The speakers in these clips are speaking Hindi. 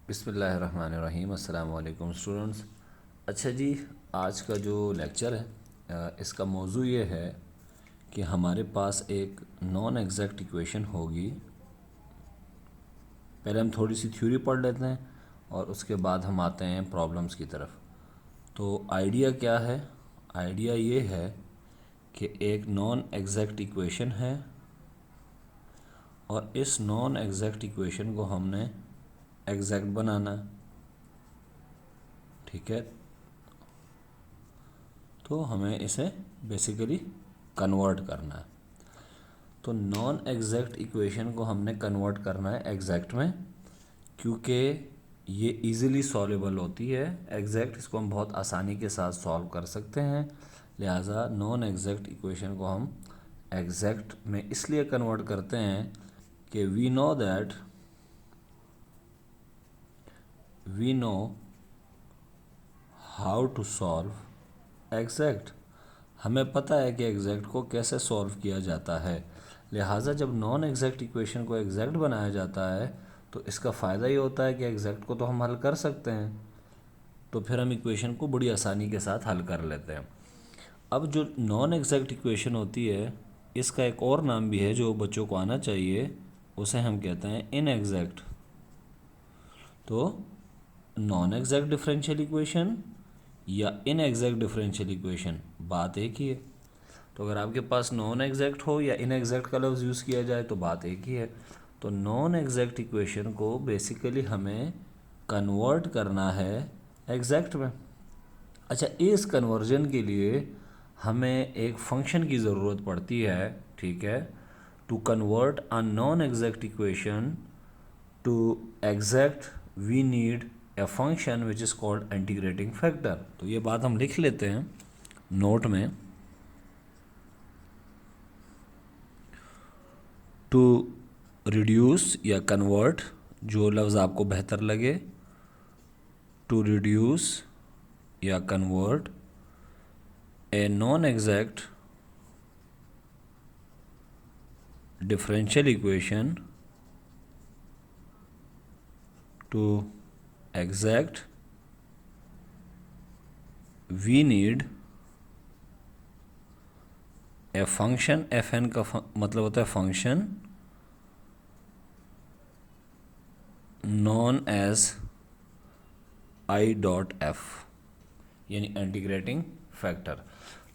बिस्मिल्लाहिर्रहमानिर्रहीम। अस्सलाम वालेकुम स्टूडेंट्स। अच्छा जी, आज का जो लेक्चर है इसका मौजू ये है कि हमारे पास एक नॉन एग्जैक्ट इक्वेशन होगी। पहले हम थोड़ी सी थ्योरी पढ़ लेते हैं और उसके बाद हम आते हैं प्रॉब्लम्स की तरफ। तो आइडिया क्या है? आइडिया ये है कि एक नॉन एग्जैक्ट इक्वेशन है और इस नॉन एग्जैक्ट इक्वेशन को हमने एग्जैक्ट बनाना है। ठीक है, तो हमें इसे बेसिकली कन्वर्ट करना है। तो नॉन एग्जैक्ट इक्वेशन को हमने कन्वर्ट करना है एग्जैक्ट में, क्योंकि ये इजीली सॉल्वेबल होती है। एग्जैक्ट इसको हम बहुत आसानी के साथ सॉल्व कर सकते हैं, लिहाजा नॉन एग्जैक्ट इक्वेशन को हम एग्जैक्ट में इसलिए कन्वर्ट करते हैं कि we know how to solve exact. हमें पता है कि एग्जैक्ट को कैसे सॉल्व किया जाता है, लिहाजा जब नॉन एग्जैक्ट इक्वेशन को एग्जैक्ट बनाया जाता है तो इसका फ़ायदा ये होता है कि एग्जैक्ट को तो हम हल कर सकते हैं, तो फिर हम इक्वेशन को बड़ी आसानी के साथ हल कर लेते हैं। अब जो नॉन एग्जैक्ट इक्वेशन होती है, इसका एक और नाम भी है जो बच्चों को आना चाहिए, उसे हम कहते हैं इनएग्जैक्ट। तो नॉन एग्जैक्ट डिफरेंशियल इक्वेशन या इनएग्जैक्ट डिफरेंशियल इक्वेशन बात एक ही है। तो अगर आपके पास नॉन एग्जैक्ट हो या इनएग्जैक्ट का लफ्ज़ यूज़ किया जाए तो बात एक ही है। तो नॉन एग्जैक्ट इक्वेशन को बेसिकली हमें कन्वर्ट करना है एग्जैक्ट में। अच्छा, इस कन्वर्जन के लिए हमें एक फंक्शन की ज़रूरत पड़ती है। ठीक है, to convert a non exact equation to exact we need a function which is called integrating factor. तो ये बात हम लिख लेते हैं नोट में। टू रिड्यूस या कन्वर्ट, जो लफ्ज़ आपको बेहतर लगे, टू रिड्यूस या convert a non exact differential equation to exact we need a function. F n का मतलब होता है function known as I dot F, यानी इंटीग्रेटिंग फैक्टर।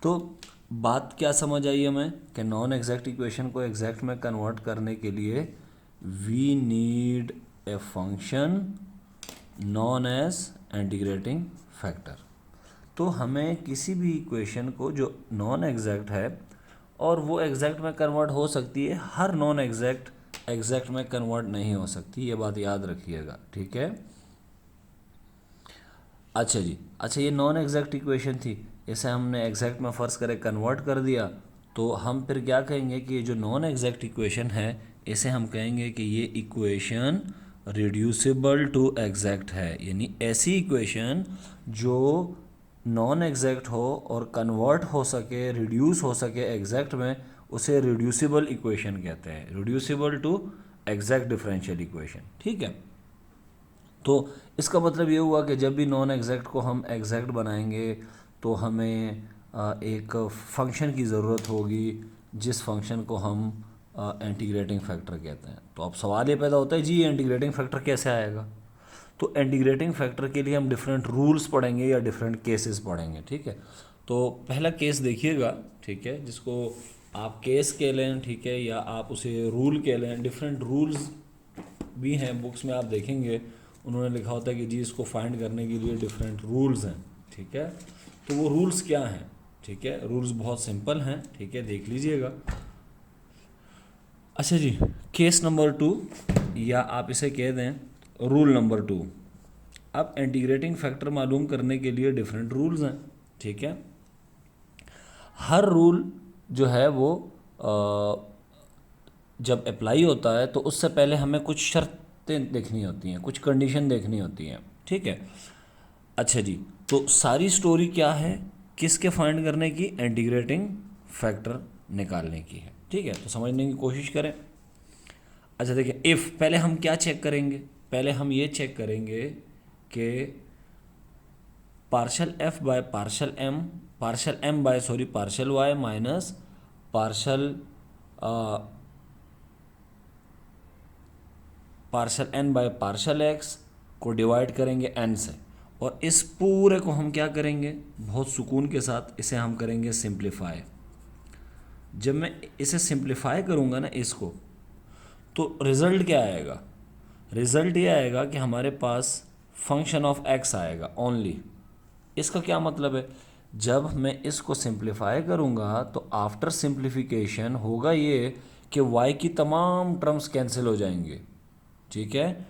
तो बात क्या समझ आई हमें कि नॉन एग्जैक्ट इक्वेशन को एग्जैक्ट में कन्वर्ट करने के लिए we need a function known as integrating factor. तो हमें किसी भी इक्वेशन को जो नॉन एग्जैक्ट है और वो एग्जैक्ट में कन्वर्ट हो सकती है, हर नॉन एग्जैक्ट एग्जैक्ट में कन्वर्ट नहीं हो सकती, ये बात याद रखिएगा। ठीक है, अच्छा जी। अच्छा, ये नॉन एग्जैक्ट इक्वेशन थी, इसे हमने एग्जैक्ट में फ़र्ज़ करें कन्वर्ट कर दिया, तो हम फिर क्या कहेंगे कि ये जो नॉन एग्जैक्ट इक्वेशन है इसे हम कहेंगे कि ये इक्वेशन रिड्यूसिबल टू एग्जैक्ट है। यानी ऐसी इक्वेशन जो नॉन एग्जैक्ट हो और कन्वर्ट हो सके, रिड्यूस हो सके एग्जैक्ट में, उसे रिड्यूसिबल इक्वेशन कहते हैं, reducible to exact differential equation. ठीक है, तो इसका मतलब ये हुआ कि जब भी नॉन एग्जैक्ट को हम एग्जैक्ट बनाएंगे तो हमें एक फंक्शन की ज़रूरत होगी, जिस फंक्शन को हम इंटीग्रेटिंग फैक्टर कहते हैं। तो अब सवाल ये पैदा होता है, जी ये इंटीग्रेटिंग फैक्टर कैसे आएगा? तो इंटीग्रेटिंग फैक्टर के लिए हम डिफरेंट रूल्स पढ़ेंगे या डिफरेंट केसेस पढ़ेंगे। ठीक है, तो पहला केस देखिएगा, ठीक है, जिसको आप केस कह लें, ठीक है, या आप उसे रूल कह लें। डिफरेंट रूल्स भी हैं, बुक्स में आप देखेंगे उन्होंने लिखा होता है कि जी इसको फाइंड करने के लिए डिफरेंट रूल्स हैं। ठीक है, तो वो रूल्स क्या हैं? ठीक है, रूल्स बहुत सिंपल हैं, ठीक है, देख लीजिएगा। अच्छा जी, केस नंबर 2, या आप इसे कह दें रूल नंबर 2। अब इंटीग्रेटिंग फैक्टर मालूम करने के लिए डिफरेंट रूल्स हैं। ठीक है, हर रूल जो है वो जब अप्लाई होता है तो उससे पहले हमें कुछ शर्तें देखनी होती हैं, कुछ कंडीशन देखनी होती हैं। ठीक है, अच्छा जी, तो सारी स्टोरी क्या है, किसके फाइंड करने की? इंटीग्रेटिंग फैक्टर निकालने की है। ठीक है, तो समझने की कोशिश करें। अच्छा देखिए, इफ़, पहले हम क्या चेक करेंगे? पहले हम ये चेक करेंगे कि partial f by partial m by partial y minus partial n by partial x को डिवाइड करेंगे एन से, और इस पूरे को हम क्या करेंगे, बहुत सुकून के साथ इसे हम करेंगे सिंप्लीफाई। जब मैं इसे सिंप्लीफाई करूँगा ना इसको, तो रिज़ल्ट क्या आएगा, रिज़ल्ट ये आएगा कि हमारे पास फंक्शन ऑफ एक्स आएगा ओनली। इसका क्या मतलब है, जब मैं इसको सिंप्लीफाई करूँगा तो आफ्टर सिंप्लीफिकेशन होगा ये कि y की तमाम टर्म्स कैंसिल हो जाएंगे, ठीक है।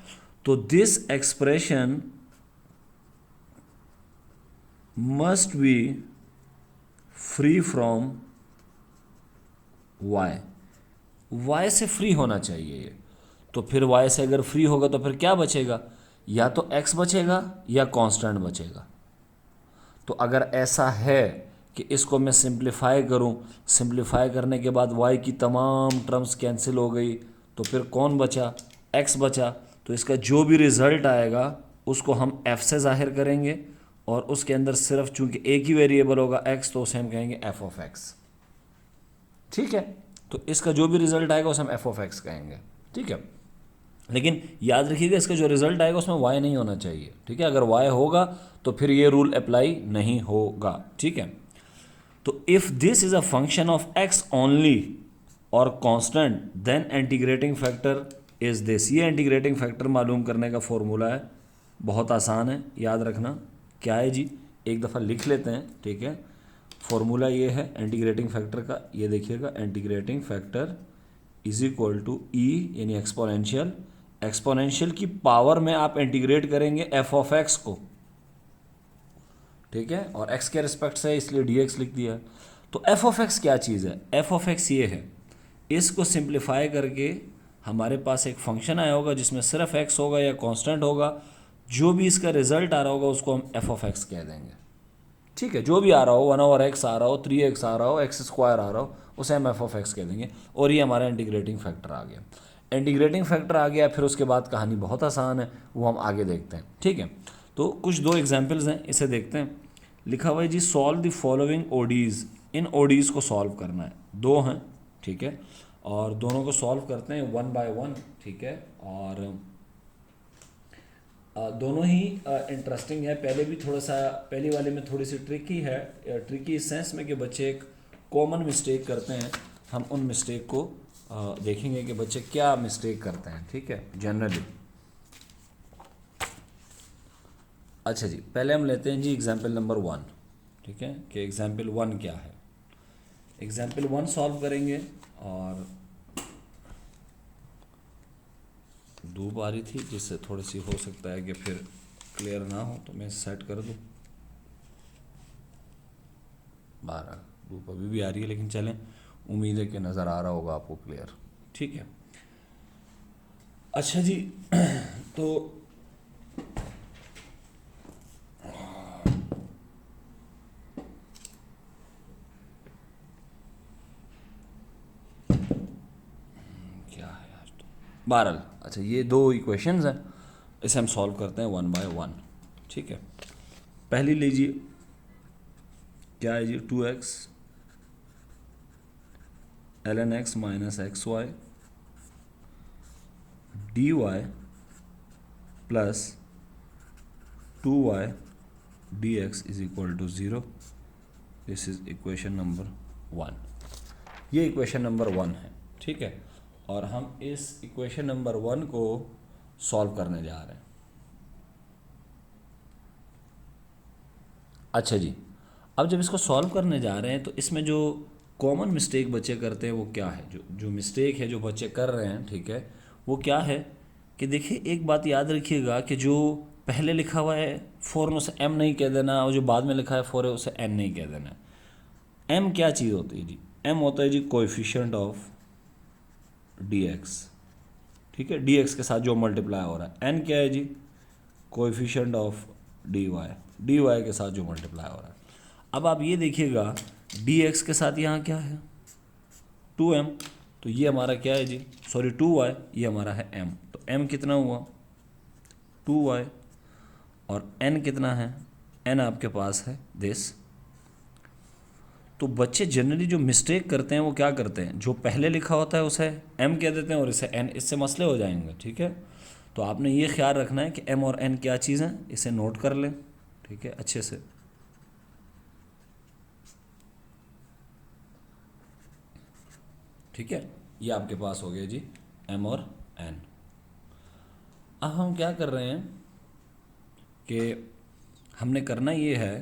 तो this expression must be free from y से फ्री होना चाहिए ये। तो फिर y से अगर फ्री होगा तो फिर क्या बचेगा, या तो x बचेगा या कांस्टेंट बचेगा। तो अगर ऐसा है कि इसको मैं सिंप्लीफाई करूं, सिंप्लीफाई करने के बाद y की तमाम टर्म्स कैंसिल हो गई, तो फिर कौन बचा, x बचा। तो इसका जो भी रिज़ल्ट आएगा उसको हम f से ज़ाहिर करेंगे, और उसके अंदर सिर्फ चूंकि एक ही वेरिएबल होगा x, तो उसे हम कहेंगे f ऑफ x, ठीक है। तो इसका जो भी रिज़ल्ट आएगा उसे हम f ऑफ x कहेंगे, ठीक है। लेकिन याद रखिएगा इसका जो रिज़ल्ट आएगा उसमें y नहीं होना चाहिए, ठीक है। अगर y होगा तो फिर ये रूल अप्लाई नहीं होगा, ठीक है। तो if this is a function of x only और constant, then integrating factor is this. ये इंटीग्रेटिंग फैक्टर मालूम करने का फॉर्मूला है, बहुत आसान है, याद रखना क्या है जी, एक दफ़ा लिख लेते हैं, ठीक है। फॉर्मूला ये है इंटीग्रेटिंग फैक्टर का, ये देखिएगा, integrating factor is equal to e यानी एक्सपोनेंशियल, एक्सपोनेंशियल की पावर में आप इंटीग्रेट करेंगे एफ ऑफ एक्स को, ठीक है, और एक्स के रिस्पेक्ट से इसलिए डी एक्स लिख दिया। तो एफ ऑफ एक्स क्या चीज़ है, एफ ऑफ एक्स ये है, इसको सिंप्लीफाई करके हमारे पास एक फंक्शन आया होगा जिसमें सिर्फ एक्स होगा या कांस्टेंट होगा, जो भी इसका रिजल्ट आ रहा होगा उसको हम एफ ऑफ एक्स कह देंगे, ठीक है। जो भी आ रहा हो, 1/x आ रहा हो, 3x आ रहा हो, x स्क्वायर आ रहा हो, उसे हम एफ ऑफ एक्स कह देंगे। और ये हमारा इंटीग्रेटिंग फैक्टर आ गया। इंटीग्रेटिंग फैक्टर आ गया, फिर उसके बाद कहानी बहुत आसान है, वो हम आगे देखते हैं, ठीक है। तो कुछ दो एग्जाम्पल्स हैं, इसे देखते हैं। लिखा हुआ है जी, सॉल्व द फॉलोइंग ओडीज़। इन ओडीज़ को सॉल्व करना है, दो हैं, ठीक है, और दोनों को सॉल्व करते हैं 1 बाय 1, ठीक है। और दोनों ही इंटरेस्टिंग है। पहले भी थोड़ा सा, पहली वाले में थोड़ी सी ट्रिकी है, ट्रिकी इस सेंस में कि बच्चे एक कॉमन मिस्टेक करते हैं। हम उन मिस्टेक को देखेंगे कि बच्चे क्या मिस्टेक करते हैं, ठीक है, जनरली। अच्छा जी, पहले हम लेते हैं जी एग्जाम्पल नंबर 1, ठीक है, कि एग्जाम्पल 1 क्या है। एग्जाम्पल 1 सॉल्व करेंगे, और धूप आ रही थी जिससे थोड़ी सी हो सकता है कि फिर क्लियर ना हो, तो मैं सेट कर दूँ। 12 धूप अभी भी आ रही है, लेकिन चलें, उम्मीद है कि नज़र आ रहा होगा आपको क्लियर, ठीक है। अच्छा जी, तो क्या है आज तो, बहरहाल, अच्छा ये दो इक्वेशंस हैं, इसे हम सॉल्व करते हैं 1 बाय 1, ठीक है। पहली लीजिए, क्या है जी, 2x ln x minus x y d y plus 2y d x is equal to 0। This is equation number 1। ये इक्वेशन नंबर 1 है, ठीक है। और हम इस इक्वेशन नंबर 1 को सॉल्व करने जा रहे हैं। अच्छा जी, अब जब इसको सॉल्व करने जा रहे हैं तो इसमें जो कॉमन मिस्टेक बच्चे करते हैं वो क्या है, जो मिस्टेक है जो बच्चे कर रहे हैं, ठीक है, वो क्या है कि देखिए, एक बात याद रखिएगा कि जो पहले लिखा हुआ है 4 में उसे m नहीं कह देना, और जो बाद में लिखा है 4 है उसे n नहीं कह देना। m क्या चीज़ होती है जी, m होता है जी कोएफिशिएंट ऑफ dx, ठीक है, dx के साथ जो मल्टीप्लाई हो रहा है। n क्या है जी, कोएफिशिएंट ऑफ dy, dy के साथ जो मल्टीप्लाई हो रहा है। अब आप ये देखिएगा, dx के साथ यहाँ क्या है 2m, तो ये हमारा क्या है जी, सॉरी 2y, ये हमारा है m, तो m कितना हुआ 2y, और n कितना है, n आपके पास है दिस। तो बच्चे जनरली जो मिस्टेक करते हैं वो क्या करते हैं, जो पहले लिखा होता है उसे m कह देते हैं और इसे n, इससे मसले हो जाएंगे। ठीक है, तो आपने ये ख्याल रखना है कि m और n क्या चीज़ है, इसे नोट कर लें। ठीक है, अच्छे से। ठीक है, ये आपके पास हो गया जी m और n। अब हम क्या कर रहे हैं कि हमने करना ये है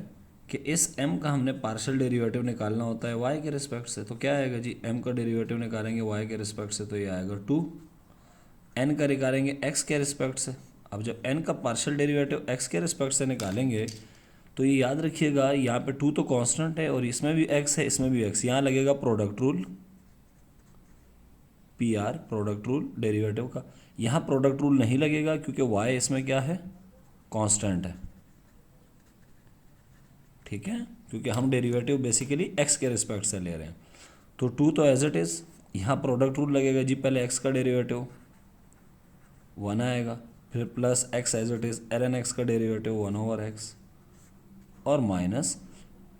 कि इस m का हमने पार्शियल डेरिवेटिव निकालना होता है y के रिस्पेक्ट से। तो क्या आएगा जी, m का डेरिवेटिव निकालेंगे y के रिस्पेक्ट से तो ये आएगा 2, n का निकालेंगे x के रिस्पेक्ट से। अब जब n का पार्शियल डेरिवेटिव x के रिस्पेक्ट से निकालेंगे तो ये याद रखिएगा, यहाँ पे 2 तो कांस्टेंट है और इसमें भी x है, इसमें भी x, यहाँ लगेगा product rule, PR product rule derivative का। यहाँ प्रोडक्ट रूल नहीं लगेगा क्योंकि y इसमें क्या है, कांस्टेंट है। ठीक है, क्योंकि हम डेरिवेटिव बेसिकली x के रिस्पेक्ट से ले रहे हैं। तो 2 तो एज इट इज़, यहाँ प्रोडक्ट रूल लगेगा जी, पहले x का डेरिवेटिव 1 आएगा, फिर plus x as it is ln x का डेरिवेटिव 1/x, और माइनस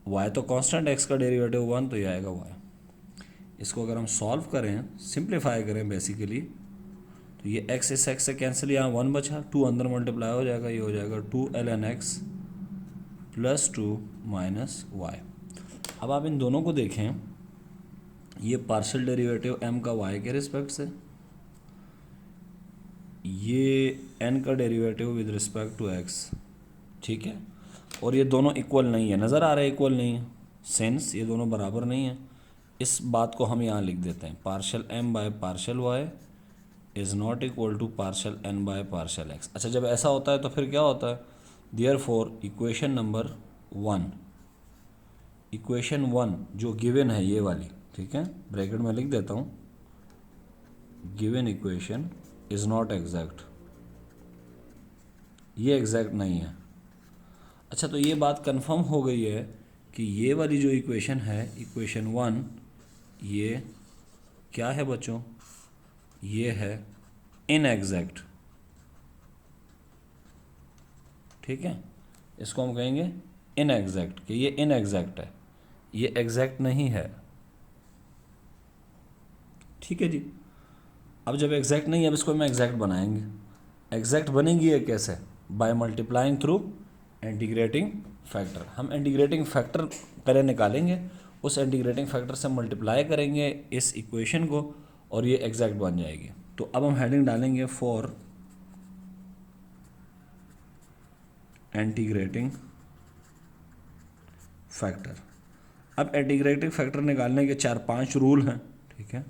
y तो कांस्टेंट, x का डेरिवेटिव 1 तो ये आएगा y। इसको अगर हम सॉल्व करें, सिंप्लीफाई करें बेसिकली, तो ये x इस x से कैंसिल, यहाँ 1 बचा, 2 अंदर मल्टीप्लाई हो जाएगा, ये हो जाएगा 2 ln x plus 2 minus y। अब आप इन दोनों को देखें, ये पार्शियल डेरिवेटिव m का y के रिस्पेक्ट से, ये n का derivative with respect to x। ठीक है, और ये दोनों इक्वल नहीं है, नज़र आ रहा है इक्वल नहीं है, सेंस ये दोनों बराबर नहीं है। इस बात को हम यहाँ लिख देते हैं, partial m by partial y is not equal to partial n by partial x। अच्छा, जब ऐसा होता है तो फिर क्या होता है, देयरफॉर इक्वेशन नंबर 1, इक्वेशन 1 जो गिवन है ये वाली, ठीक है, ब्रैकेट में लिख देता हूँ, given equation is not exact, ये एग्जैक्ट नहीं है। अच्छा, तो ये बात कंफर्म हो गई है कि ये वाली जो इक्वेशन है, इक्वेशन 1, ये क्या है बच्चों, ये है इनएग्जैक्ट। ठीक है, इसको हम कहेंगे इनएग्जैक्ट, कि ये इनएग्जैक्ट है, ये एग्जैक्ट नहीं है। ठीक है जी, अब जब एग्जैक्ट नहीं है, अब इसको हम एग्जैक्ट बनाएंगे। एग्जैक्ट बनेगी ये कैसे, by multiplying through integrating factor. हम इंटीग्रेटिंग फैक्टर पहले निकालेंगे, उस इंटीग्रेटिंग फैक्टर से मल्टीप्लाई करेंगे इस इक्वेशन को और ये एग्जैक्ट बन जाएगी। तो अब हम हेडिंग डालेंगे फॉर इंटीग्रेटिंग फैक्टर। अब इंटीग्रेटिंग फैक्टर निकालने के 4-5 रूल हैं। ठीक है,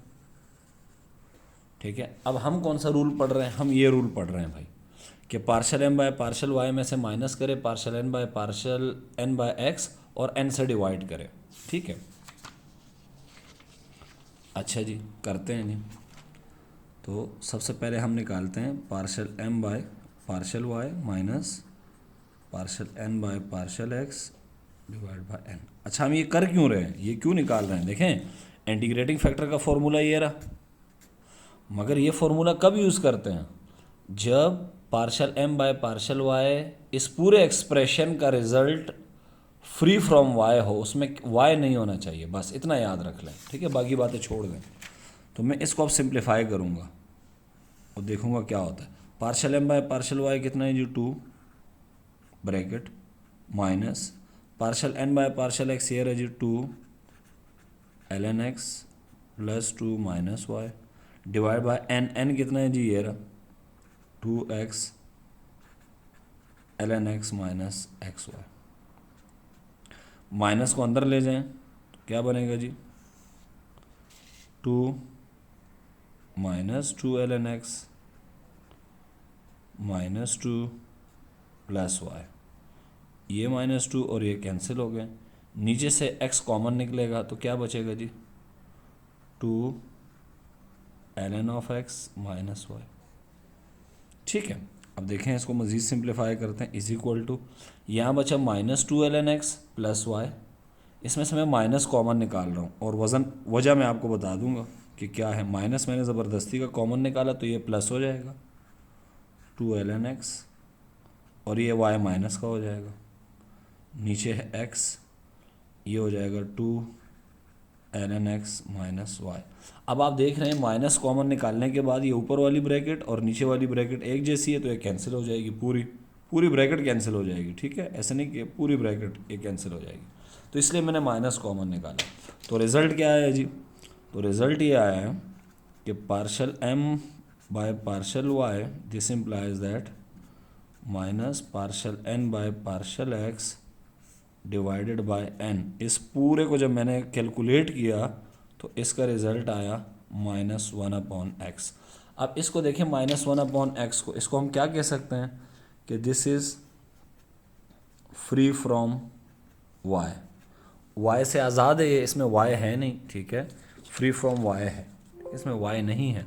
ठीक है, अब हम कौन सा रूल पढ़ रहे हैं, हम ये रूल पढ़ रहे हैं भाई कि partial m by partial y में से माइनस करें partial n by partial n by x और n से डिवाइड करें। ठीक है, अच्छा जी, करते हैं जी। तो सबसे पहले हम निकालते हैं partial m by partial y minus partial n by partial x divide by n। अच्छा, हम ये कर क्यों रहे हैं, ये क्यों निकाल रहे हैं, देखें इंटीग्रेटिंग फैक्टर का फॉर्मूला ये रहा, मगर ये फॉर्मूला कब यूज़ करते हैं, जब partial m by partial y इस पूरे एक्सप्रेशन का रिजल्ट फ्री फ्रॉम y हो, उसमें y नहीं होना चाहिए, बस इतना याद रख लें। ठीक है, बाकी बातें छोड़ दें। तो मैं इसको अब सिंप्लीफाई करूँगा और देखूँगा क्या होता है। Partial m by partial y कितना है जी, 2 bracket minus partial n by partial x ये है जी 2 ln x plus 2 minus y divide by n कितना है जी, ये रहा 2x ln x minus xy। Minus को अंदर ले जाएं तो क्या बनेगा जी, 2 minus 2 ln x minus 2 plus y, ये माइनस 2 और ये कैंसिल हो गए, नीचे से x कॉमन निकलेगा तो क्या बचेगा जी, 2 ln of x minus y। ठीक है, अब देखें इसको मज़ीद सिंप्लीफाई करते हैं, इज इक्वल टू यहाँ बचा minus 2 ln x plus y, इसमें से मैं माइनस कॉमन निकाल रहा हूँ और वजह मैं आपको बता दूंगा कि क्या है। माइनस मैंने ज़बरदस्ती का कॉमन निकाला तो ये प्लस हो जाएगा 2 ln x और ये y माइनस का हो जाएगा, नीचे है x, ये हो जाएगा 2 ln x माइनस y। अब आप देख रहे हैं माइनस कॉमन निकालने के बाद ये ऊपर वाली ब्रैकेट और नीचे वाली ब्रैकेट एक जैसी है, तो ये कैंसिल हो जाएगी, पूरी पूरी ब्रैकेट कैंसिल हो जाएगी। ठीक है, ऐसे नहीं कि पूरी ब्रैकेट ये कैंसिल हो जाएगी, तो इसलिए मैंने माइनस कॉमन निकाला। तो रिज़ल्ट क्या आया जी? तो रिज़ल्ट ये आया है कि partial m by partial y, this implies that minus partial n by partial x divided by n। इस पूरे को जब मैंने कैलकुलेट किया तो इसका रिज़ल्ट आया -1/x। अब इसको देखें -1/x को, इसको हम क्या कह सकते हैं कि this is free from y से आज़ाद है ये, इसमें y है नहीं। ठीक है, फ्री फ्रॉम y है, इसमें y नहीं है।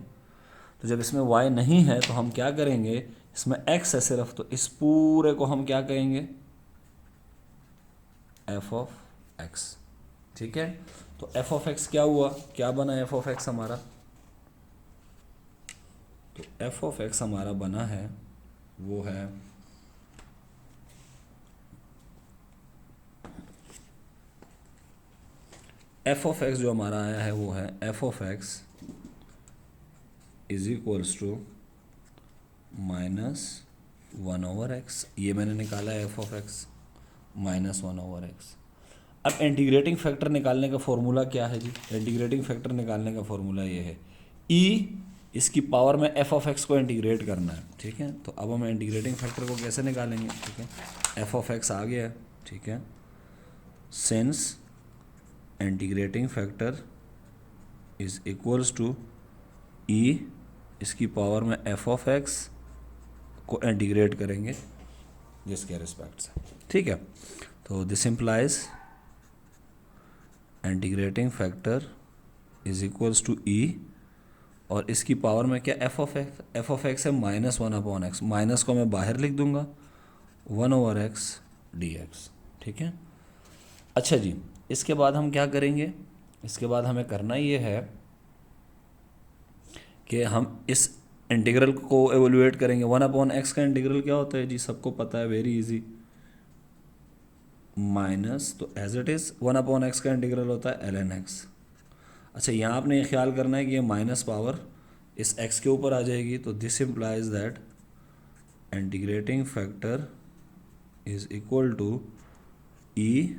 तो जब इसमें y नहीं है तो हम क्या करेंगे, इसमें x है सिर्फ, तो इस पूरे को हम क्या कहेंगे, f ऑफ x। ठीक है, तो f ऑफ x क्या हुआ, क्या बना f ऑफ x हमारा? तो f ऑफ x हमारा बना है वो है f ऑफ x, जो हमारा आया है वो है f of x is equals to -1/x। ये मैंने निकाला है f ऑफ x -1/x। अब इंटीग्रेटिंग फैक्टर निकालने का फॉर्मूला क्या है जी? इंटीग्रेटिंग फैक्टर निकालने का फॉर्मूला ये है, e इसकी पावर में f ऑफ x को इंटीग्रेट करना है। ठीक है, तो अब हम इंटीग्रेटिंग फैक्टर को कैसे निकालेंगे? ठीक है, f ऑफ x आ गया। ठीक है, since integrating factor is equals to e, इसकी पावर में f ऑफ x को इंटीग्रेट करेंगे जिसके रिस्पेक्ट से। ठीक है, तो this implies integrating factor is equals to e, और इसकी पावर में क्या, f ऑफ x है -1/x, माइनस को मैं बाहर लिख दूंगा 1/x dx। ठीक है, अच्छा जी, इसके बाद हम क्या करेंगे? इसके बाद हमें करना ये है कि हम इस इंटीग्रल को एवोल्यूएट करेंगे। 1/x का इंटीग्रल क्या होता है जी? सबको पता है, वेरी इजी, माइनस, तो एज इट इज़ 1/x का इंटीग्रल होता है ln x। अच्छा, यहाँ आपने ये ख्याल करना है कि ये माइनस पावर इस x के ऊपर आ जाएगी, तो this implies that integrating factor is equal to e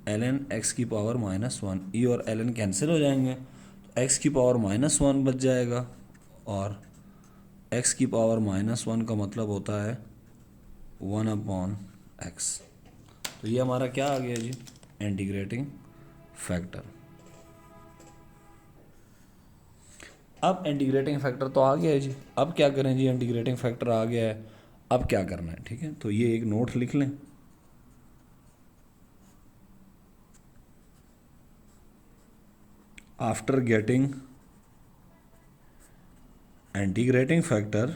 ln x की पावर -1। e और ln कैंसिल हो जाएंगे, तो x की पावर -1 बच जाएगा, और x की पावर -1 का मतलब होता है 1/x। तो ये हमारा क्या आ गया जी? Integrating factor. अब इंटीग्रेटिंग फैक्टर तो आ गया है जी, अब क्या करें जी? इंटीग्रेटिंग फैक्टर आ गया है, अब क्या करना है? ठीक है, तो ये एक नोट लिख लें। After getting integrating factor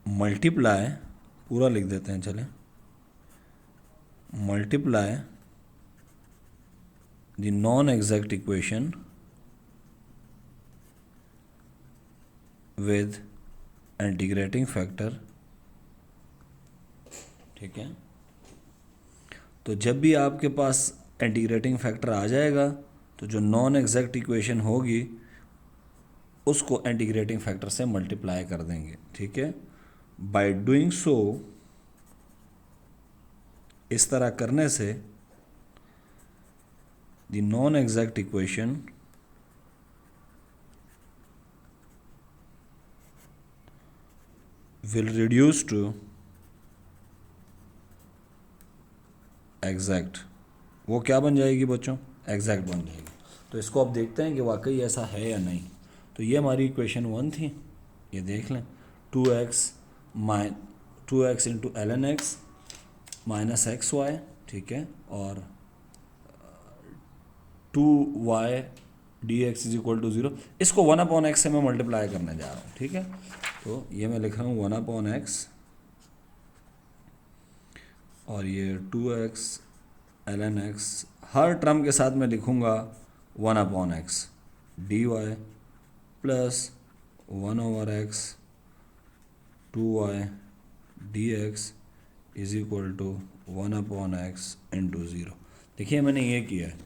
multiply, पूरा लिख देते हैं, चलें, multiply the non exact equation with integrating factor. ठीक है, तो जब भी आपके पास इंटीग्रेटिंग फैक्टर आ जाएगा तो जो नॉन एग्जैक्ट इक्वेशन होगी उसको इंटीग्रेटिंग फैक्टर से मल्टीप्लाई कर देंगे। ठीक है, बाय डूइंग सो, इस तरह करने से the non exact equation will reduce to exact. वो क्या बन जाएगी बच्चों? एग्जैक्ट बन जाएगी। तो इसको अब देखते हैं कि वाकई ऐसा है या नहीं। तो ये हमारी इक्वेशन 1 थी, ये देख लें, 2x into ln x minus xy। ठीक है, और 2y dx is equal to 0। इसको 1/x से मैं मल्टीप्लाई करने जा रहा हूँ। ठीक है, तो ये मैं लिख रहा हूँ 1/x, और ये 2x ln x, हर टर्म के साथ मैं लिखूँगा 1/x dy plus 1/x 2y dx is equal to 1/x into 0। देखिए मैंने ये किया है,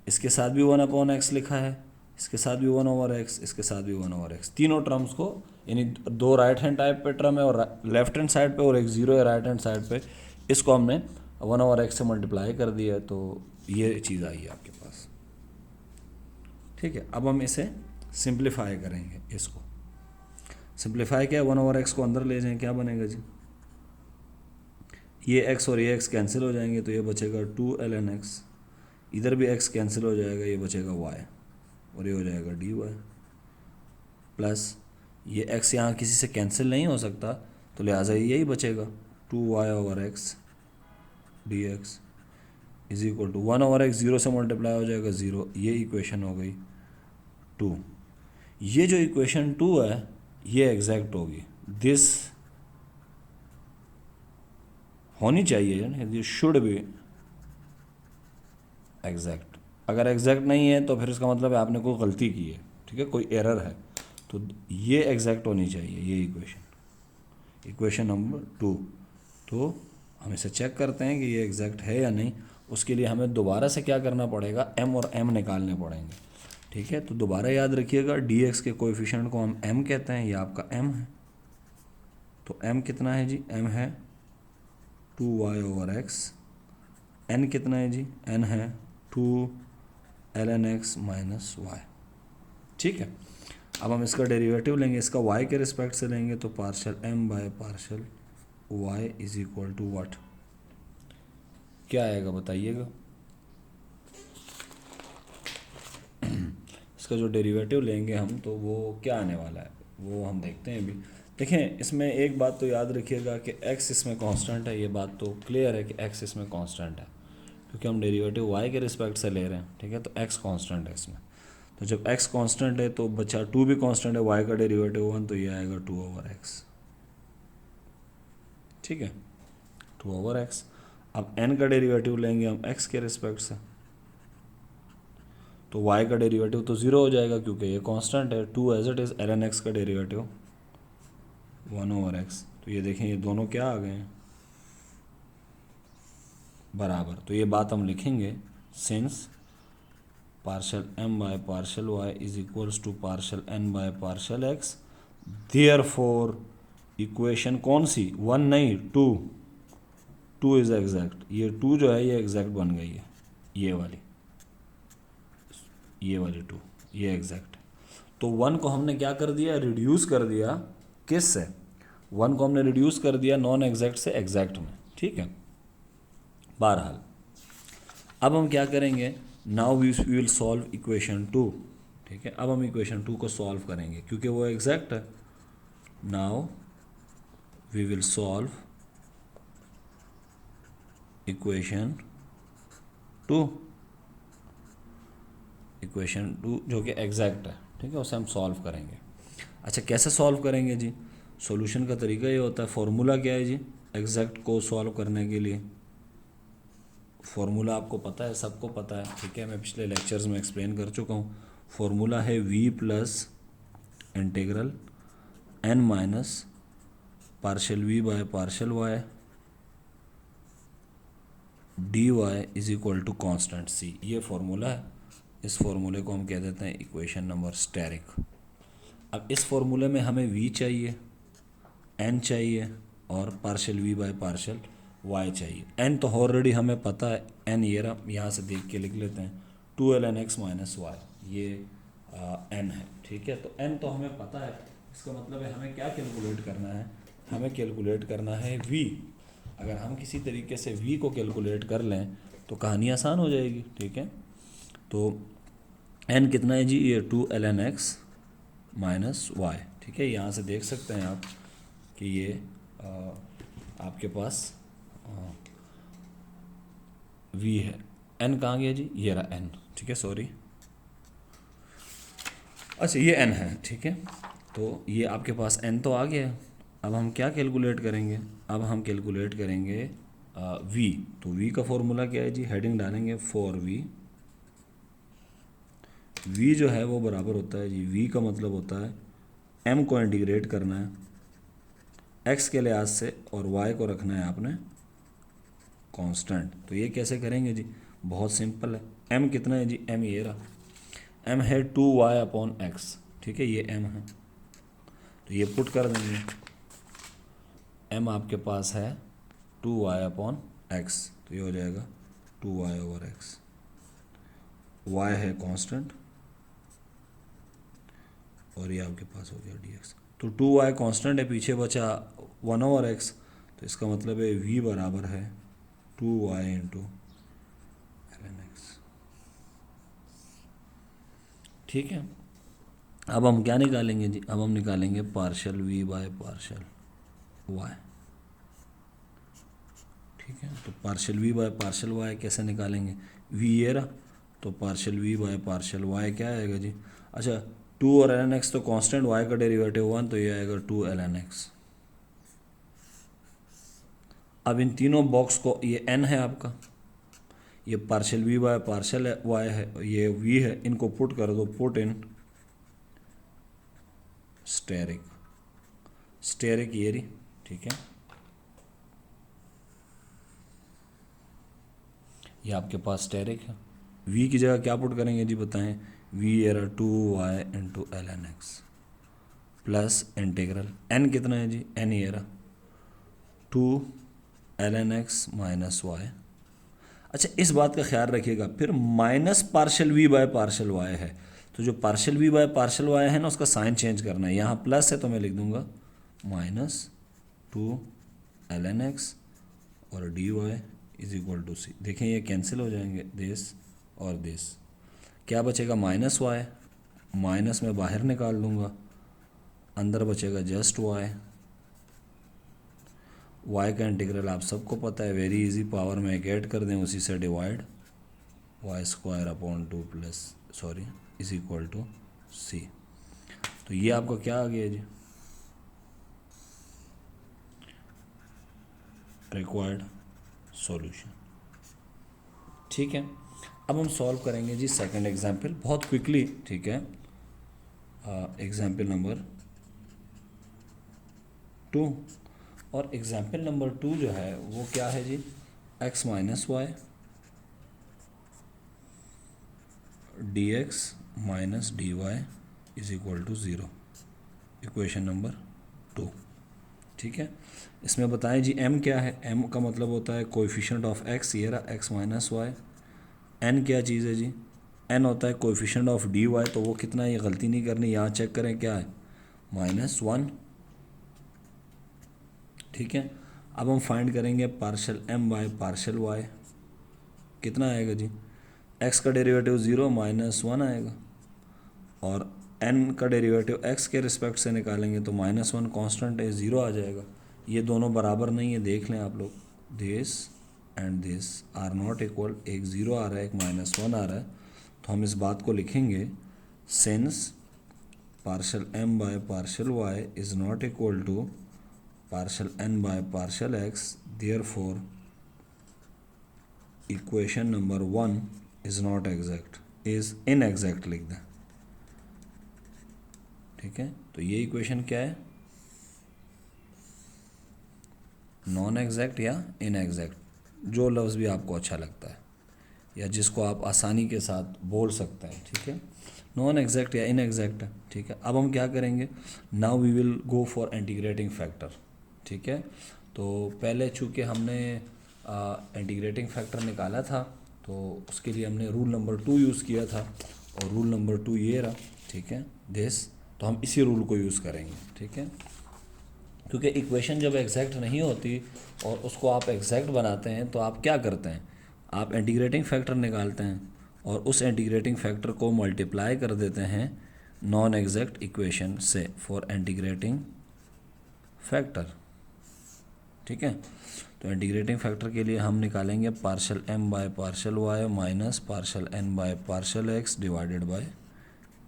इसके साथ भी 1/x लिखा है, इसके साथ भी 1/x, इसके साथ भी 1/x, तीनों टर्म्स को, यानी दो राइट हैंड टाइप पे टर्म है और लेफ्ट हैंड साइड पे और एक जीरो है राइट हैंड साइड पे, इसको हमने 1/x से मल्टीप्लाई कर दिया है, तो ये चीज़ आई है आपके पास। ठीक है, अब हम इसे सिंप्लीफाई करेंगे। इसको सिंप्लीफाई क्या, 1/x को अंदर ले जाएं, क्या बनेगा जी, ये x और ये x कैंसिल हो जाएंगे, तो ये बचेगा 2ln x, इधर भी x कैंसिल हो जाएगा, ये बचेगा y और ये हो जाएगा dy, प्लस ये x यहाँ किसी से कैंसिल नहीं हो सकता, तो लिहाजा यही बचेगा 2y/x dx is equal to 1/x, zero से मल्टीप्लाई हो जाएगा 0, ये इक्वेशन हो गई 2। ये जो इक्वेशन 2 है ये एग्जैक्ट होगी, दिस होनी चाहिए, ये शुड बी एग्जैक्ट। अगर एग्जैक्ट नहीं है तो फिर इसका मतलब है आपने कोई गलती की है, ठीक है, कोई एरर है, तो ये एग्जैक्ट होनी चाहिए ये इक्वेशन नंबर 2। तो हम इसे चेक करते हैं कि ये एग्जैक्ट है या नहीं। उसके लिए हमें दोबारा से क्या करना पड़ेगा, m और m निकालने पड़ेंगे। ठीक है, तो दोबारा याद रखिएगा dx के कोएफिशिएंट को हम m कहते हैं, ये आपका m है। तो m कितना है जी, m है 2y/x, n कितना है जी, n है 2ln x माइनस y। ठीक है, अब हम इसका डेरिवेटिव लेंगे, इसका y के रिस्पेक्ट से लेंगे, तो partial m by partial y is equal to what, क्या आएगा बताइएगा। इसका जो डेरिवेटिव लेंगे हम, तो वो क्या आने वाला है वो हम देखते हैं अभी। देखें, इसमें एक बात तो याद रखिएगा कि x इसमें कांस्टेंट है, ये बात तो क्लियर है कि x इसमें कांस्टेंट है, क्योंकि हम डेरिवेटिव y के रिस्पेक्ट से ले रहे हैं। ठीक है, तो x कांस्टेंट है इसमें, तो जब x कांस्टेंट है तो बचा 2 भी कांस्टेंट है, y का डेरिवेटिव 1, तो ये आएगा 2/x। ठीक है, 2/x। अब n का डेरिवेटिव लेंगे हम x के रिस्पेक्ट से, तो y का डेरिवेटिव तो 0 हो जाएगा क्योंकि ये कांस्टेंट है। 2 as it is ln x का डेरिवेटिव 1/x, तो ये देखें ये दोनों क्या आ गए हैं, बराबर। तो ये बात हम लिखेंगे, since partial m by partial y is equals to partial n by partial x, therefore equation कौन सी, 1 नहीं 2 इज़ एग्जैक्ट। ये 2 जो है ये एग्जैक्ट बन गई है, ये वाली 2 ये एग्जैक्ट। तो 1 को हमने क्या कर दिया, रिड्यूस कर दिया, किस से, 1 को हमने रिड्यूस कर दिया नॉन एग्जैक्ट से एग्जैक्ट में। ठीक है, बहरहाल अब हम क्या करेंगे, now we will solve equation 2। ठीक है, अब हम इक्वेशन 2 को सॉल्व करेंगे क्योंकि वो एग्जैक्ट है। Now we will solve equation 2 जो कि एग्जैक्ट है। ठीक है, उसे हम सॉल्व करेंगे। अच्छा, कैसे सॉल्व करेंगे जी, सॉल्यूशन का तरीका ये होता है, फॉर्मूला क्या है जी एग्जैक्ट को सॉल्व करने के लिए, फॉर्मूला आपको पता है, सबको पता है। ठीक है, मैं पिछले लेक्चर्स में एक्सप्लेन कर चुका हूँ। फॉर्मूला है v plus integral n minus partial v by partial y dy is equal to constant c। ये फॉर्मूला है, इस फॉर्मूले को हम कह देते हैं इक्वेशन नंबर स्टेरिक। अब इस फॉर्मूले में हमें v चाहिए, n चाहिए और partial v by partial y चाहिए। n तो ऑलरेडी हमें पता है, n ये रहा, यहाँ से देख के लिख लेते हैं 2ln x माइनस y, ये n है। ठीक है, तो n तो हमें पता है, इसका मतलब है हमें क्या कैलकुलेट करना है, हमें कैलकुलेट करना है v। अगर हम किसी तरीके से v को कैलकुलेट कर लें तो कहानी आसान हो जाएगी। ठीक है, तो n कितना है जी, ये 2ln x माइनस y। ठीक है, यहाँ से देख सकते हैं आप कि ये आपके पास v है, n कहाँ गया जी, ये रहा n। ठीक है, सॉरी, अच्छा ये n है। ठीक है, तो ये आपके पास n तो आ गया। अब हम क्या कैलकुलेट करेंगे, अब हम कैलकुलेट करेंगे v। तो v का फॉर्मूला क्या है जी, हेडिंग डालेंगे फॉर v। v जो है वो बराबर होता है जी, v का मतलब होता है m को इंटीग्रेट करना है, एक्स के लिहाज से और वाई को रखना है आपने कांस्टेंट। तो ये कैसे करेंगे जी, बहुत सिंपल है। एम कितना है जी, एम ये रहा, एम है 2y अपॉन एक्स, ठीक है, ये एम है, तो ये पुट कर देंगे। एम आपके पास है 2y अपॉन एक्स, तो ये हो जाएगा 2y ओवर एक्स, y है कांस्टेंट और ये आपके पास हो गया dx। तो 2y कांस्टेंट है, पीछे बचा 1 ओवर एक्स, तो इसका मतलब है v बराबर है 2y इंटू ln x, ठीक है। अब हम क्या निकालेंगे जी, अब हम निकालेंगे partial v by partial y, ठीक है। तो partial v by partial y कैसे निकालेंगे, v ये रहा, तो partial v by partial y क्या आएगा जी, अच्छा 2 और ln x तो कांस्टेंट, y का डेरिवेटिव 1, तो ये आएगा 2 ln x। अब इन तीनों बॉक्स को, ये n है आपका, ये partial v by partial y है, ये v है, इनको पुट कर दो, पुट इन स्टेरिक, स्टेरिक ये रही, ठीक है। ये आपके पास स्टेरिक है, v की जगह क्या पुट करेंगे जी बताएं, v ये रहा 2y into ln x plus integral n कितना है जी, n ये रहा 2 ln x माइनस y। अच्छा इस बात का ख्याल रखिएगा, फिर minus partial v by partial y है, तो जो partial v by partial y है ना, उसका साइन चेंज करना है, यहाँ प्लस है तो मैं लिख दूंगा माइनस 2 ln x और dy इज इक्वल टू सी। देखें ये कैंसिल हो जाएंगे, दिस और दिस, क्या बचेगा माइनस y, माइनस में बाहर निकाल दूंगा, अंदर बचेगा जस्ट y, y का इंटीग्रल आप सबको पता है, वेरी इजी, पावर में ऐड कर दें, उसी से divide, y square upon 2 plus sorry is equal to c. तो ये आपका क्या आ गया जी, रिक्वायर्ड सॉल्यूशन, ठीक है। अब हम सॉल्व करेंगे जी सेकंड एग्जाम्पल बहुत क्विकली, ठीक है। एग्जाम्पल नंबर 2, और एग्जाम्पल नंबर 2 जो है वो क्या है जी, x minus y d x minus d y is equal to 0, equation number 2, ठीक है। इसमें बताएं जी m क्या है, m का मतलब होता है कोएफिशिएंट ऑफ x, ये रहा x माइनस वाई। n क्या चीज़ है जी, n होता है कोएफिशिएंट ऑफ डी वाई, तो वो कितना है, ये गलती नहीं करनी, यहाँ चेक करें क्या है -1, ठीक है। अब हम फाइंड करेंगे partial m by partial y, कितना आएगा जी, x का डेरिवेटिव 0 -1 आएगा, और n का डेरिवेटिव x के रिस्पेक्ट से निकालेंगे तो -1 कांस्टेंट है, 0 आ जाएगा। ये दोनों बराबर नहीं है, देख लें आप लोग, this and this are not equal, एक 0 आ रहा है एक -1 आ रहा है, तो हम इस बात को लिखेंगे since partial m by partial y is not equal to partial n by partial x, therefore equation number 1 is not exact, is inexact लिख दें, ठीक है। तो ये इक्वेशन क्या है, नॉन एग्जैक्ट या इनएग्जैक्ट, जो लफ्ज़ भी आपको अच्छा लगता है या जिसको आप आसानी के साथ बोल सकते हैं, ठीक है, नॉन एग्जैक्ट या इनएग्जैक्ट, ठीक है। अब हम क्या करेंगे, now we will go for integrating factor, ठीक है। तो पहले चूँकि हमने इंटीग्रेटिंग फैक्टर निकाला था, तो उसके लिए हमने रूल नंबर 2 यूज़ किया था, और रूल नंबर 2 ये रहा, ठीक है, दिस, तो हम इसी रूल को यूज़ करेंगे, ठीक है। क्योंकि इक्वेशन जब एग्जैक्ट नहीं होती और उसको आप एग्जैक्ट बनाते हैं, तो आप क्या करते हैं, आप इंटीग्रेटिंग फैक्टर निकालते हैं और उस इंटीग्रेटिंग फैक्टर को मल्टीप्लाई कर देते हैं नॉन एग्जैक्ट इक्वेशन से फॉर इंटीग्रेटिंग फैक्टर, ठीक है। तो इंटीग्रेटिंग फैक्टर के लिए हम निकालेंगे partial m by partial y minus partial n by partial x divided by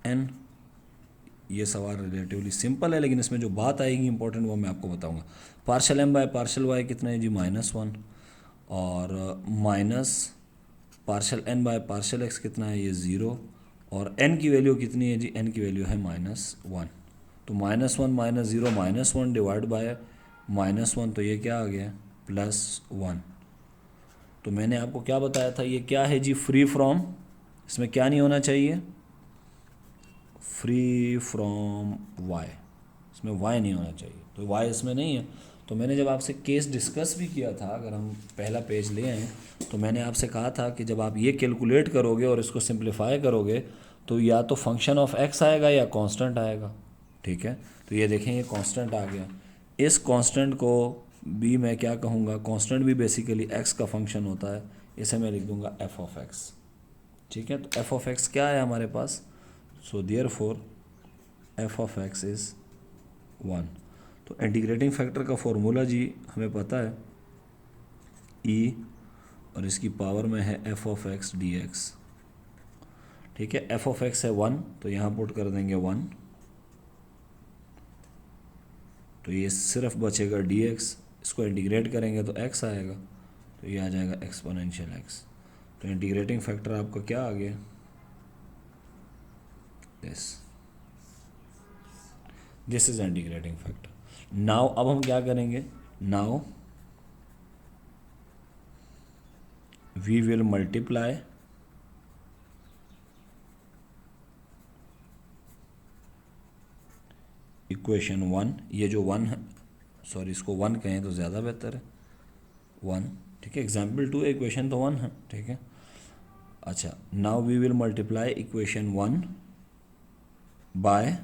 n। ये सवाल रिलेटिवली सिंपल है, लेकिन इसमें जो बात आएगी इंपॉर्टेंट वो मैं आपको बताऊंगा। Partial m by partial y कितना है जी, -1, और minus partial n by partial x कितना है, ये 0, और n की वैल्यू कितनी है जी, n की वैल्यू है -1, तो -1 -0 -1 डिवाइड बाय -1, तो ये क्या आ गया +1। तो मैंने आपको क्या बताया था, ये क्या है जी, फ्री फ्रॉम, इसमें क्या नहीं होना चाहिए, फ्री फ्रॉम y, इसमें y नहीं होना चाहिए, तो y इसमें नहीं है। तो मैंने जब आपसे केस डिस्कस भी किया था, अगर हम पहला पेज ले आए, तो मैंने आपसे कहा था कि जब आप ये कैलकुलेट करोगे और इसको सिंप्लीफाई करोगे तो या तो फंक्शन ऑफ x आएगा या कांस्टेंट आएगा, ठीक है। तो ये देखें, ये कांस्टेंट आ गया। इस कांस्टेंट को भी मैं क्या कहूँगा, कांस्टेंट भी बेसिकली x का फंक्शन होता है, इसे मैं लिख दूँगा f ऑफ x, ठीक है। तो f ऑफ x क्या है हमारे पास, so therefore f of x is 1। तो इंटीग्रेटिंग फैक्टर का फॉर्मूला जी हमें पता है, e और इसकी पावर में है f ऑफ x dx, ठीक है। f ऑफ x है 1, तो यहाँ पुट कर देंगे 1, तो ये सिर्फ बचेगा dx, इसको इंटीग्रेट करेंगे तो x आएगा, तो ये आ जाएगा एक्सपोनेंशियल x। तो इंटीग्रेटिंग फैक्टर आपका क्या आ गया, this is integrating factor. Now अब हम क्या करेंगे, now we will multiply equation 1, ये जो 1 है, सॉरी इसको 1 कहें तो ज़्यादा बेहतर है, 1, ठीक है। एग्जाम्पल 2 इक्वेशन तो 1 है, ठीक है। अच्छा, now we will multiply equation 1 by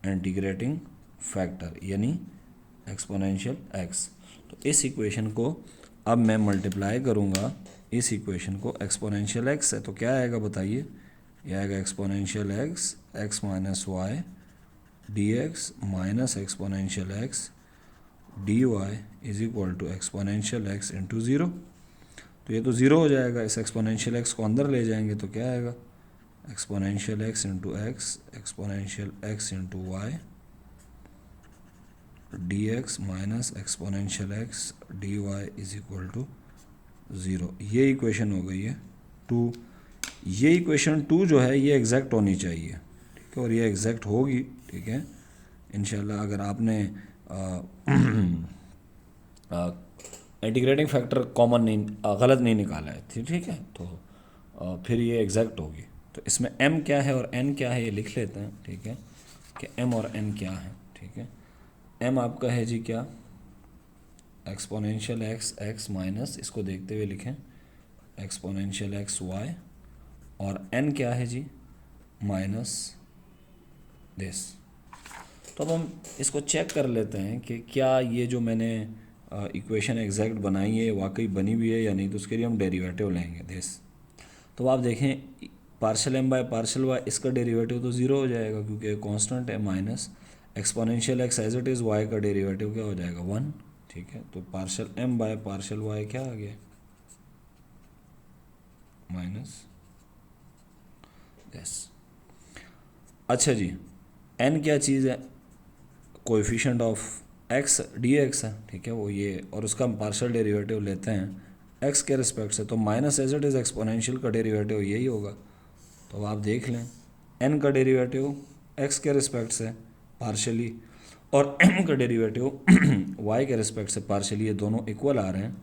integrating factor यानी एक्सपोनेंशियल x। तो इस इक्वेशन को अब मैं मल्टीप्लाई करूँगा, इस इक्वेशन को एक्सपोनेंशियल x है, तो क्या आएगा बताइए, ये आएगा exponential x minus y d x minus exponential x d y is equal to exponential x into zero. तो ये तो ज़ीरो हो जाएगा, इस एक्सपोनेंशियल x को अंदर ले जाएंगे तो क्या आएगा, exponential x into x exponential x into y d x minus exponential x d y is equal to zero. ये इक्वेशन हो गई है 2। ये इक्वेशन 2 जो है ये एग्जैक्ट होनी चाहिए, ठीक है, और ये एग्जैक्ट होगी, ठीक है इंशाल्लाह। अगर आपने इंटीग्रेटिंग फैक्टर कॉमन नहीं, गलत नहीं निकाला है, ठीक है, तो फिर ये एग्जैक्ट होगी। तो इसमें m क्या है और n क्या है ये लिख लेते हैं, ठीक है, कि m और n क्या है, ठीक है। m आपका है जी क्या, एक्सपोनेंशियल x माइनस, इसको देखते हुए लिखें एक्सपोनेंशियल x y, और n क्या है जी, माइनस दिस। तो अब हम इसको चेक कर लेते हैं कि क्या ये जो मैंने इक्वेशन एग्जैक्ट बनाई है वाकई बनी हुई है या नहीं। तो उसके लिए हम डेरिवेटिव लेंगे दिस। तो आप देखें partial m by partial y, इसका डेरिवेटिव तो ज़ीरो हो जाएगा क्योंकि कांस्टेंट है, minus exponential x as it is y का डेरिवेटिव क्या हो जाएगा 1, ठीक है। तो partial m by partial y क्या आ गया, माइनस यस। अच्छा जी, n क्या चीज़ है, कोएफिशिएंट ऑफ x dx है, ठीक है, वो ये, और उसका हम पार्शल डेरिवेटिव लेते हैं x के रिस्पेक्ट से, तो minus as it is exponential का डेरिवेटिव यही होगा। तो आप देख लें n का डेरिवेटिव x के रिस्पेक्ट से पार्शली और m का डेरिवेटिव y के रिस्पेक्ट से पार्शली, ये दोनों इक्वल आ रहे हैं।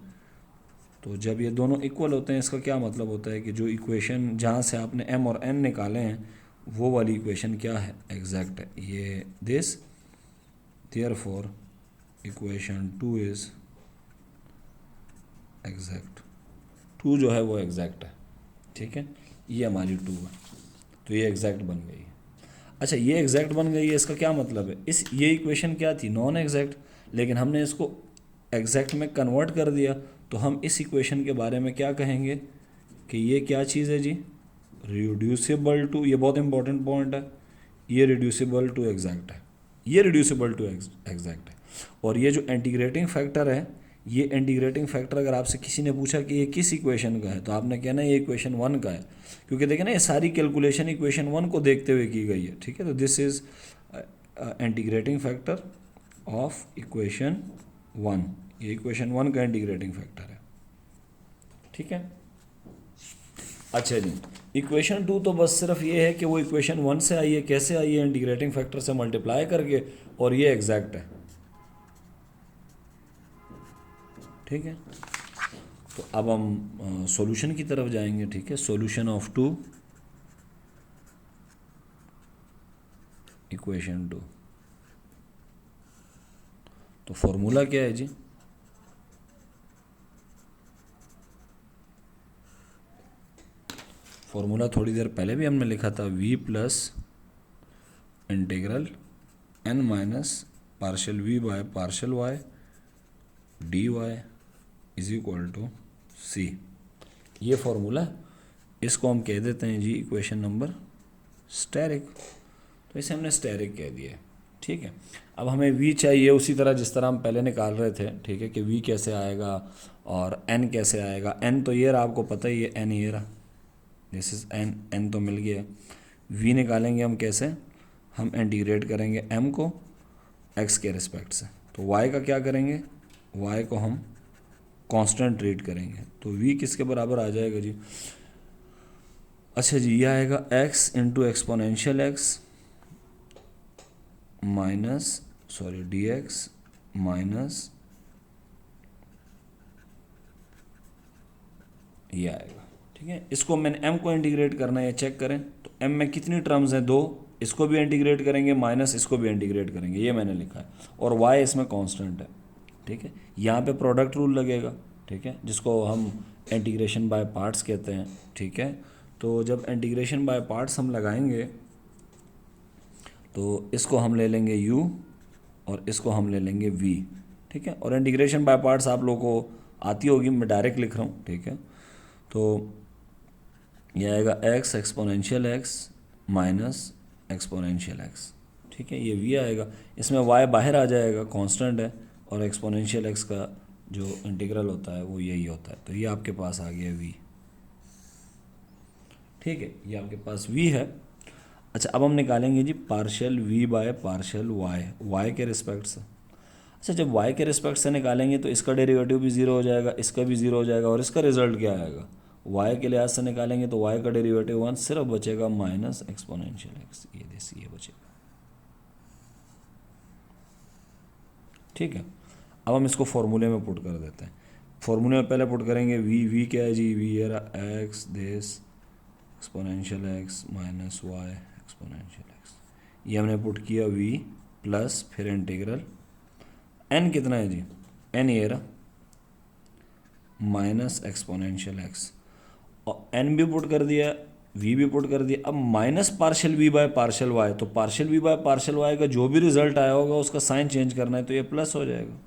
तो जब ये दोनों इक्वल होते हैं इसका क्या मतलब होता है कि जो इक्वेशन जहाँ से आपने m और n निकाले हैं वो वाली इक्वेशन क्या है, एग्जैक्ट है, ये this. Therefore equation 2 is exact, 2 जो है वो एग्जैक्ट है, ठीक है, ये हमारी 2 है, तो ये एग्जैक्ट बन गई है। अच्छा, ये एग्जैक्ट बन गई है, इसका क्या मतलब है, ये इक्वेशन क्या थी, नॉन एग्जैक्ट, लेकिन हमने इसको एग्जैक्ट में कन्वर्ट कर दिया। तो हम इस इक्वेशन के बारे में क्या कहेंगे कि ये क्या चीज़ है जी, रिड्यूसिबल टू, ये बहुत इंपॉर्टेंट पॉइंट है, ये रिड्यूसिबल टू एग्जैक्ट है, ये रिड्यूसिबल टू एग्जैक्ट है। और ये जो इंटीग्रेटिंग फैक्टर है, ये इंटीग्रेटिंग फैक्टर अगर आपसे किसी ने पूछा कि ये किस इक्वेशन का है तो आपने कहना है ये इक्वेशन 1 का है, क्योंकि देखें ना ये सारी कैलकुलेशन इक्वेशन 1 को देखते हुए की गई है, ठीक है। तो this is integrating factor of equation 1, ये इक्वेशन 1 का इंटीग्रेटिंग फैक्टर है, ठीक है। अच्छा जी, इक्वेशन 2 तो बस सिर्फ ये है कि वो इक्वेशन 1 से आई है, कैसे आई है, इंटीग्रेटिंग फैक्टर से मल्टीप्लाई करके, और ये एग्जैक्ट है, ठीक है। तो अब हम सॉल्यूशन की तरफ जाएंगे, ठीक है। Solution of 2 equation 2। तो फॉर्मूला क्या है जी? फॉर्मूला थोड़ी देर पहले भी हमने लिखा था, v plus integral n minus partial v by partial y dy is equal to c। ये फॉर्मूला, इसको हम कह देते हैं जी इक्वेशन नंबर स्टेरिक। तो इसे हमने स्टेरिक कह दिया है, ठीक है। अब हमें v चाहिए उसी तरह जिस तरह हम पहले निकाल रहे थे, ठीक है, कि v कैसे आएगा और n कैसे आएगा। n तो ये रहा, आपको पता ही है, n ये रहा, दिस इज n तो मिल गया। v निकालेंगे हम कैसे? हम इंटीग्रेट करेंगे m को x के रिस्पेक्ट से। तो y का क्या करेंगे? y को हम कांस्टेंट ट्रीट करेंगे। तो v किसके बराबर आ जाएगा जी? अच्छा जी, ये आएगा x into exponential x minus dx minus ये आएगा, ठीक है। इसको मैंने m को इंटीग्रेट करना है, चेक करें। तो m में कितनी टर्म्स हैं? 2। इसको भी इंटीग्रेट करेंगे, माइनस इसको भी इंटीग्रेट करेंगे, ये मैंने लिखा है। और y इसमें कांस्टेंट है, ठीक है। यहाँ पे प्रोडक्ट रूल लगेगा, ठीक है, जिसको हम इंटीग्रेशन बाय पार्ट्स कहते हैं, ठीक है। तो जब इंटीग्रेशन बाय पार्ट्स हम लगाएंगे तो इसको हम ले लेंगे u और इसको हम ले लेंगे v, ठीक है। और इंटीग्रेशन बाय पार्ट्स आप लोगों को आती होगी, मैं डायरेक्ट लिख रहा हूँ, ठीक है। तो यह आएगा x exponential x minus exponential x, ठीक है। ये v आएगा, इसमें y बाहर आ जाएगा, कांस्टेंट है, और एक्सपोनेंशियल x का जो इंटीग्रल होता है वो यही होता है। तो ये आपके पास आ गया v, ठीक है, ये आपके पास v है। अच्छा, अब हम निकालेंगे जी partial v by partial y के रिस्पेक्ट से। अच्छा, जब y के रिस्पेक्ट से निकालेंगे तो इसका डेरिवेटिव भी ज़ीरो हो जाएगा, इसका भी ज़ीरो हो जाएगा, और इसका रिजल्ट क्या आएगा? y के लिहाज से निकालेंगे तो y का डेरिवेटिव 1, सिर्फ बचेगा माइनस एक्सपोनेंशियल x, ये बचेगा, ठीक है। अब हम इसको फॉर्मूले में पुट कर देते हैं। फॉर्मूले में पहले पुट करेंगे v क्या है जी? v ये रहा x this exponential x minus y exponential x। ये हमने पुट किया v प्लस फिर इंटीग्रल n कितना है जी? n ये रहा माइनस एक्सपोनेंशियल x, और n भी पुट कर दिया, v भी पुट कर दिया। अब minus partial v by partial y, तो partial v by partial y का जो भी रिजल्ट आया होगा उसका साइन चेंज करना है, तो ये प्लस हो जाएगा,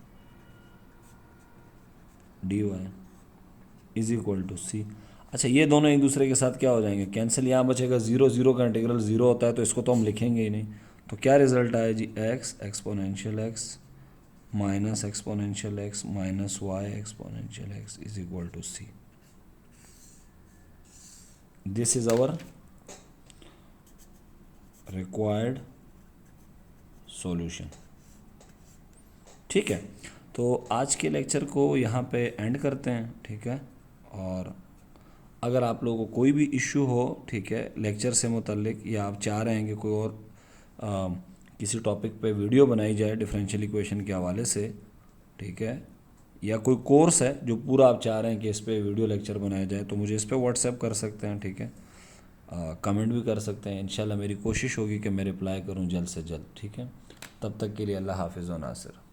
dy is equal to c। अच्छा, ये दोनों एक दूसरे के साथ क्या हो जाएंगे? कैंसिल। यहाँ बचेगा 0, 0 का इंटीग्रल 0 होता है, तो इसको तो हम लिखेंगे ही नहीं। तो क्या रिजल्ट आया जी? x exponential x minus exponential x minus y exponential x is equal to c। This is our required solution, ठीक है। तो आज के लेक्चर को यहाँ पे एंड करते हैं, ठीक है। और अगर आप लोगों को कोई भी इश्यू हो, ठीक है, लेक्चर से मुतल्लिक, या आप चाह रहे हैं कि कोई और किसी टॉपिक पे वीडियो बनाई जाए डिफरेंशियल इक्वेशन के हवाले से, ठीक है, या कोई कोर्स है जो पूरा आप चाह रहे हैं कि इस पे वीडियो लेक्चर बनाया जाए, तो मुझे इस पे व्हाट्सएप कर सकते हैं, ठीक है। कमेंट भी कर सकते हैं। इंशाल्लाह मेरी कोशिश होगी कि मैं रिप्लाई करूं जल्द से जल्द, ठीक है। तब तक के लिए अल्लाह हाफिज़ व नासिर।